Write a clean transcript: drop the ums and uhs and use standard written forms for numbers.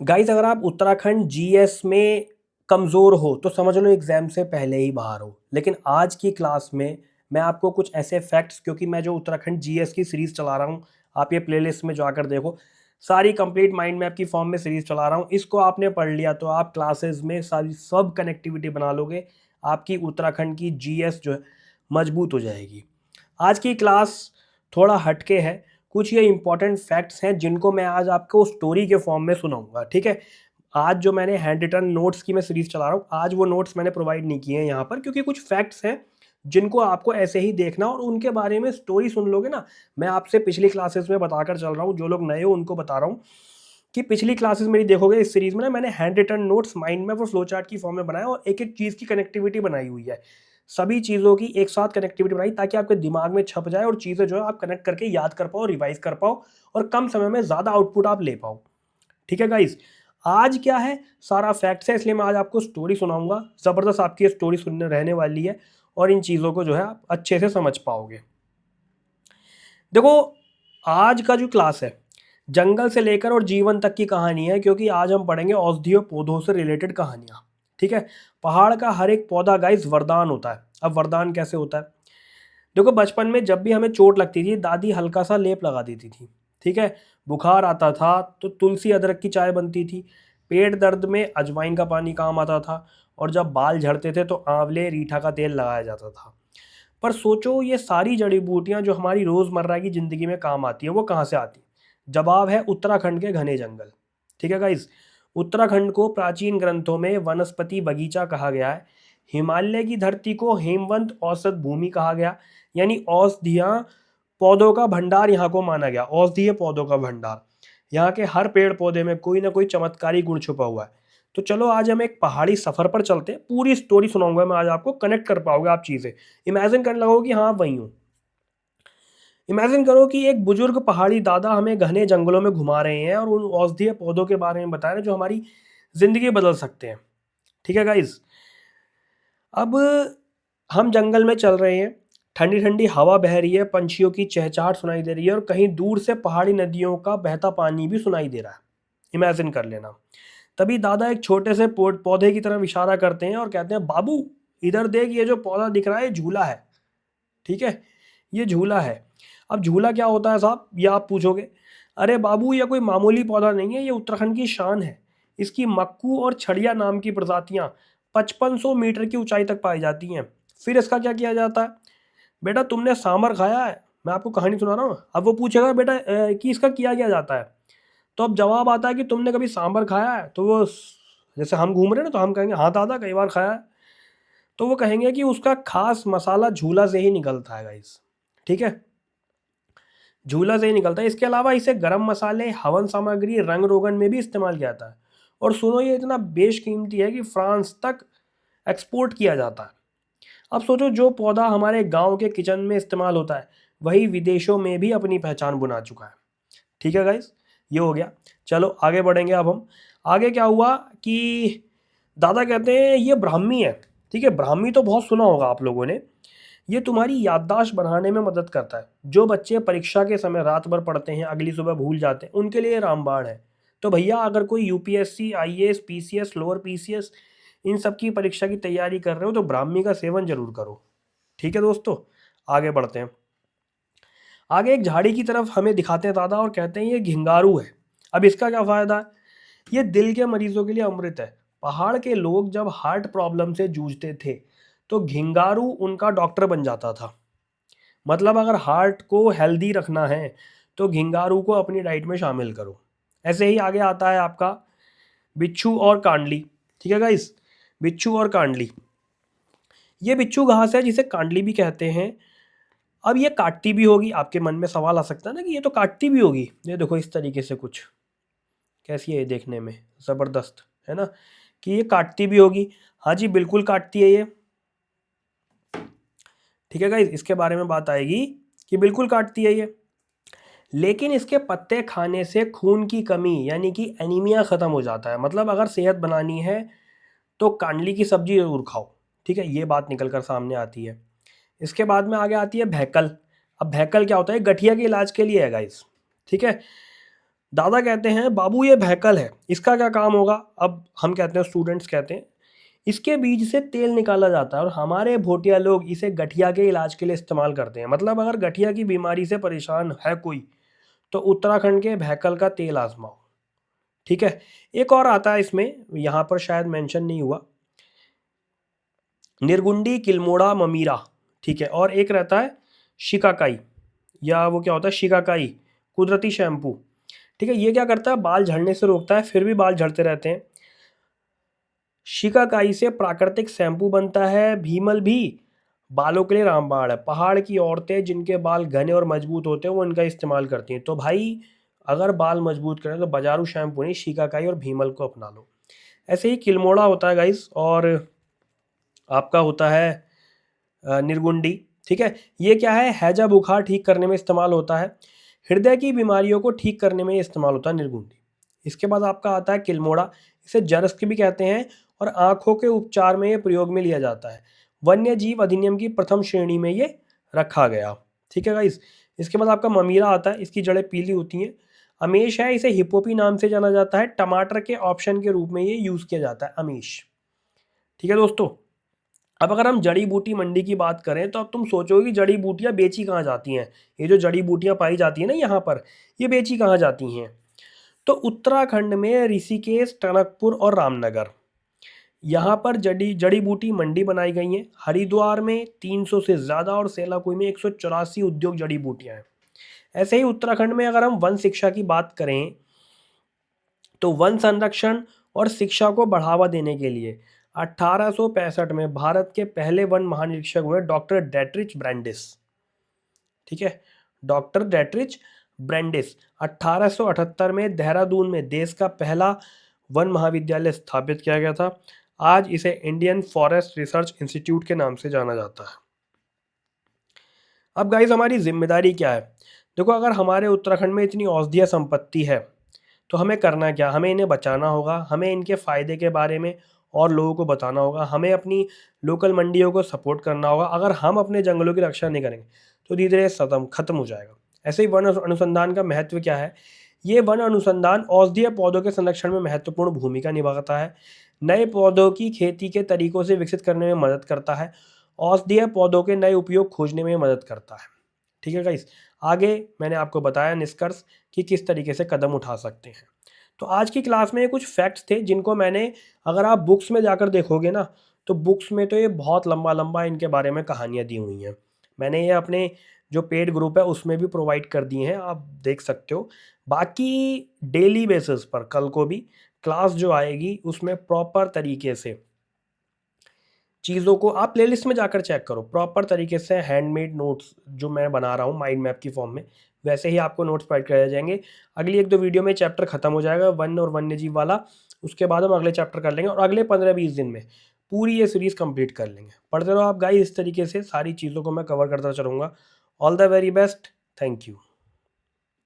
Guys अगर आप Uttarakhand GS में कमज़ोर हो तो समझ लो एग्ज़ाम से पहले ही बाहर हो। लेकिन आज की क्लास में मैं आपको कुछ ऐसे फैक्ट्स, क्योंकि मैं जो उत्तराखंड जीएस की सीरीज़ चला रहा हूँ, आप ये प्लेलिस्ट में जाकर देखो, सारी कंप्लीट माइंड मैप की फॉर्म में सीरीज़ चला रहा हूँ। इसको आपने पढ़ लिया तो आप क्लासेस में सारी सब कनेक्टिविटी बना लोगे। आपकी उत्तराखंड की जीएस जो है मजबूत हो जाएगी। आज की क्लास थोड़ा हटके है। कुछ ये इंपॉर्टेंट फैक्ट्स हैं जिनको मैं आज आपको स्टोरी के फॉर्म में सुनाऊंगा, ठीक है। आज जो मैंने हैंड रिटन नोट्स की मैं सीरीज चला रहा हूँ, आज वो नोट्स मैंने प्रोवाइड नहीं किए हैं यहाँ पर, क्योंकि कुछ फैक्ट्स हैं जिनको आपको ऐसे ही देखना और उनके बारे में स्टोरी सुन लोगे ना। मैं आपसे पिछली क्लासेस में बताकर चल रहा हूँ, जो लोग नए हो उनको बता रहा हूँ कि पिछली क्लासेस मेरी देखोगे इस सीरीज में ना, मैंने हैंड रिटन नोट्स माइंड में वो फ्लो चार्ट की फॉर्म में बनाया और एक एक चीज़ की कनेक्टिविटी बनाई हुई है। सभी चीज़ों की एक साथ कनेक्टिविटी बनाई ताकि आपके दिमाग में छप जाए और चीज़ें जो है आप कनेक्ट करके याद कर पाओ, रिवाइज कर पाओ और कम समय में ज़्यादा आउटपुट आप ले पाओ। ठीक है गाइज, आज क्या है, सारा फैक्ट्स है, इसलिए मैं आज आपको स्टोरी सुनाऊंगा। ज़बरदस्त आपकी ये स्टोरी सुनने रहने वाली है और इन चीज़ों को जो है आप अच्छे से समझ पाओगे। देखो, आज का जो क्लास है जंगल से लेकर और जीवन तक की कहानी है, क्योंकि आज हम पढ़ेंगे औषधीय पौधों से रिलेटेड कहानियाँ। ठीक है। पहाड़ का हर एक पौधा गाइस वरदान होता है। अब वरदान कैसे होता है? देखो, बचपन में जब भी हमें चोट लगती थी दादी हल्का सा लेप लगा देती थी। ठीक है। बुखार आता था तो तुलसी अदरक की चाय बनती थी। पेट दर्द में अजवाइन का पानी काम आता था। और जब बाल झड़ते थे तो आंवले रीठा का तेल लगाया जाता था। पर सोचो, ये सारी जड़ी बूटियां जो हमारी रोज़मर्रा की ज़िंदगी में काम आती है वो कहाँ से आती है? जवाब है उत्तराखंड के घने जंगल। ठीक है गाइज, उत्तराखंड को प्राचीन ग्रंथों में वनस्पति बगीचा कहा गया है। हिमालय की धरती को हेमवंत औसत भूमि कहा गया, यानी औषधियाँ पौधों का भंडार यहाँ को माना गया, औषधीय पौधों का भंडार। यहाँ के हर पेड़ पौधे में कोई ना कोई चमत्कारी गुण छुपा हुआ है। तो चलो आज हम एक पहाड़ी सफर पर चलते हैं। पूरी स्टोरी सुनाऊंगा मैं आज आपको, कनेक्ट कर पाओगे आप चीजें, इमेजिन करने लगोगे कि हाँ वही हूँ। इमेजिन करो कि एक बुजुर्ग पहाड़ी दादा हमें घने जंगलों में घुमा रहे हैं और उन औषधीय पौधों के बारे में बता रहे हैं जो हमारी जिंदगी बदल सकते हैं। ठीक है गाइज, अब हम जंगल में चल रहे हैं। ठंडी ठंडी हवा बह रही है, पंछियों की चहचहाट सुनाई दे रही है और कहीं दूर से पहाड़ी नदियों का बहता पानी भी सुनाई दे रहा है। इमेजिन कर लेना। तभी दादा एक छोटे से पौधे की तरफ इशारा करते हैं और कहते हैं, बाबू इधर देख, ये जो पौधा दिख रहा है झूला है। ठीक है, ये झूला है। अब झूला क्या होता है साहब, ये आप पूछोगे। अरे बाबू, ये कोई मामूली पौधा नहीं है, ये उत्तराखंड की शान है। इसकी मक्कू और छड़िया नाम की प्रजातियां 5500 मीटर की ऊंचाई तक पाई जाती हैं। फिर इसका क्या किया जाता है? बेटा तुमने सांबर खाया है? मैं आपको कहानी सुना रहा हूँ। अब वो पूछेगा बेटा कि इसका किया क्या जाता है? तो अब जवाब आता है कि तुमने कभी सांबर खाया है? तो वो जैसे हम घूम रहे हैं ना तो हम कहेंगे हाँ दादा कई बार खाया है। तो वो कहेंगे कि उसका खास मसाला झूला से ही निकलता है गाइस। ठीक है, झूला से ही निकलता है। इसके अलावा इसे गरम मसाले, हवन सामग्री, रंग रोगन में भी इस्तेमाल किया जाता है। और सुनो, ये इतना बेशकीमती है कि फ्रांस तक एक्सपोर्ट किया जाता है। अब सोचो, जो पौधा हमारे गांव के किचन में इस्तेमाल होता है वही विदेशों में भी अपनी पहचान बना चुका है। ठीक है गाइस, ये हो गया। चलो आगे बढ़ेंगे। अब हम आगे क्या हुआ कि दादा कहते हैं ये ब्राह्मी है। ठीक है, ब्राह्मी तो बहुत सुना होगा आप लोगों ने। ये तुम्हारी याददाश्त बढ़ाने में मदद करता है। जो बच्चे परीक्षा के समय रात भर पढ़ते हैं अगली सुबह भूल जाते हैं, उनके लिए रामबाण है। तो भैया अगर कोई UPSC, IAS, PCS, lower PCS इन सब की परीक्षा की तैयारी कर रहे हो तो ब्राह्मी का सेवन जरूर करो। ठीक है दोस्तों, आगे बढ़ते हैं। आगे एक झाड़ी की तरफ हमें दिखाते हैं दादा और कहते हैं ये घिंगारू है। अब इसका क्या फायदा है? ये दिल के मरीजों के लिए अमृत है। पहाड़ के लोग जब हार्ट प्रॉब्लम से जूझते थे तो घिंगारू उनका डॉक्टर बन जाता था। मतलब अगर हार्ट को हेल्दी रखना है तो घिंगारू को अपनी डाइट में शामिल करो। ऐसे ही आगे आता है आपका बिच्छू और कांडली। ठीक है गाइस, बिच्छू और कांडली, ये बिच्छू घास है जिसे कांडली भी कहते हैं। अब ये काटती भी होगी। आपके मन में सवाल आ सकता है ना कि ये तो काटती भी होगी। ये देखो इस तरीके से कुछ, कैसी है ये देखने में, ज़बरदस्त है ना, कि ये काटती भी होगी। हाँ जी बिल्कुल काटती है ये। ठीक है गाइस, इसके बारे में बात आएगी कि बिल्कुल काटती है ये। लेकिन इसके पत्ते खाने से खून की कमी यानी कि एनीमिया ख़त्म हो जाता है। मतलब अगर सेहत बनानी है तो कांडली की सब्जी ज़रूर खाओ। ठीक है, ये बात निकल कर सामने आती है। इसके बाद में आगे आती है भैकल। अब भैकल क्या होता है? गठिया के इलाज के लिए है गाइस। ठीक है, दादा कहते हैं बाबू ये बहकल है, इसका क्या काम होगा? अब हम कहते हैं, स्टूडेंट्स कहते हैं, इसके बीज से तेल निकाला जाता है और हमारे भोटिया लोग इसे गठिया के इलाज के लिए इस्तेमाल करते हैं। मतलब अगर गठिया की बीमारी से परेशान है कोई, तो उत्तराखंड के बहकल का तेल आजमाओ। ठीक है। एक और आता है इसमें, यहाँ पर शायद मेंशन नहीं हुआ, निर्गुंडी, किल्मोड़ा, ममीरा। ठीक है। और एक रहता है शिकाकाई, या वो क्या होता है, शिकाकाई कुदरती शैम्पू। ठीक है। ये क्या करता है, बाल झड़ने से रोकता है, फिर भी बाल झड़ते रहते हैं। शिकाकाई से प्राकृतिक शैम्पू बनता है। भीमल भी बालों के लिए रामबाण है। पहाड़ की औरतें जिनके बाल घने और मजबूत होते हैं वो इनका इस्तेमाल करती हैं। तो भाई अगर बाल मजबूत करें तो बाजारू शैम्पू नहीं, शिकाकाई और भीमल को अपना लो। ऐसे ही किल्मोड़ा होता है गाइस, और आपका होता है निर्गुंडी। ठीक है। ये क्या है, हैजा बुखार ठीक करने में इस्तेमाल होता है। हृदय की बीमारियों को ठीक करने में इस्तेमाल होता है निर्गुंडी। इसके बाद आपका आता है किल्मोड़ा, इसे जरस्क भी कहते हैं, और आंखों के उपचार में ये प्रयोग में लिया जाता है। वन्य जीव अधिनियम की प्रथम श्रेणी में ये रखा गया। ठीक है गाइस। इसके बाद आपका ममीरा आता है, इसकी जड़ें पीली होती हैं। अमेश है, इसे हिप्पोपी नाम से जाना जाता है। टमाटर के ऑप्शन के रूप में ये यूज किया जाता है, अमेश। ठीक है दोस्तों। अब अगर हम जड़ी बूटी मंडी की बात करें तो अब तुम सोचोगे कि जड़ी बूटियां बेची कहाँ जाती हैं, ये जो जड़ी बूटियां पाई जाती हैं ना यहाँ पर, ये बेची कहाँ जाती हैं? तो उत्तराखंड में ऋषिकेश, टनकपुर और रामनगर, यहाँ पर जड़ी जड़ी बूटी मंडी बनाई गई हैं। हरिद्वार में 300 से ज़्यादा और सेलाकुई में 184 उद्योग जड़ी बूटियां हैं। ऐसे ही उत्तराखंड में अगर हम वन शिक्षा की बात करें तो वन संरक्षण और शिक्षा को बढ़ावा देने के लिए 1865 में भारत के पहले वन महानिरीक्षक हुए डॉक्टर डेट्रिच ब्रैंडिस। ठीक है। डॉक्टर डेट्रिच ब्रैंडिस 1878 में देहरादून में देश का पहला वन महाविद्यालय स्थापित किया गया था। आज इसे इंडियन फॉरेस्ट रिसर्च इंस्टीट्यूट के नाम से जाना जाता है। अब गाइस हमारी जिम्मेदारी क्या है? देखो, अगर हमारे उत्तराखंड में इतनी औषधीय संपत्ति है तो हमें करना क्या, हमें इन्हें बचाना होगा। हमें इनके फ़ायदे के बारे में और लोगों को बताना होगा। हमें अपनी लोकल मंडियों को सपोर्ट करना होगा। अगर हम अपने जंगलों की रक्षा नहीं करेंगे तो धीरे धीरे खत्म हो जाएगा। ऐसे ही वन अनुसंधान का महत्व क्या है? ये वन अनुसंधान औषधीय पौधों के संरक्षण में महत्वपूर्ण भूमिका निभाता है। नए पौधों की खेती के तरीकों से विकसित करने में मदद करता है। औषधीय पौधों के नए उपयोग खोजने में मदद करता है। ठीक है गाइस। आगे मैंने आपको बताया निष्कर्ष कि किस तरीके से कदम उठा सकते हैं। तो आज की क्लास में ये कुछ फैक्ट्स थे जिनको मैंने, अगर आप बुक्स में जाकर देखोगे ना, तो बुक्स में तो ये बहुत लंबा लंबा इनके बारे में कहानियाँ दी हुई हैं। मैंने ये अपने जो पेड ग्रुप है उसमें भी प्रोवाइड कर दिए हैं, आप देख सकते हो। बाकी डेली बेसिस पर कल को भी क्लास जो आएगी उसमें प्रॉपर तरीके से चीज़ों को आप प्लेलिस्ट में जाकर चेक करो। प्रॉपर तरीके से हैंडमेड नोट्स जो मैं बना रहा हूँ माइंड मैप की फॉर्म में, वैसे ही आपको नोट्स प्रोवाइड कराए जाएंगे। अगली 1-2 वीडियो में चैप्टर खत्म हो जाएगा वन और वन्यजीव वाला। उसके बाद हम अगले चैप्टर कर लेंगे और अगले 15-20 दिन में पूरी ये सीरीज़ कंप्लीट कर लेंगे। पढ़ते रहो आप गाइस, इस तरीके से सारी चीज़ों को मैं कवर करता चलूँगा। All the very best. Thank you.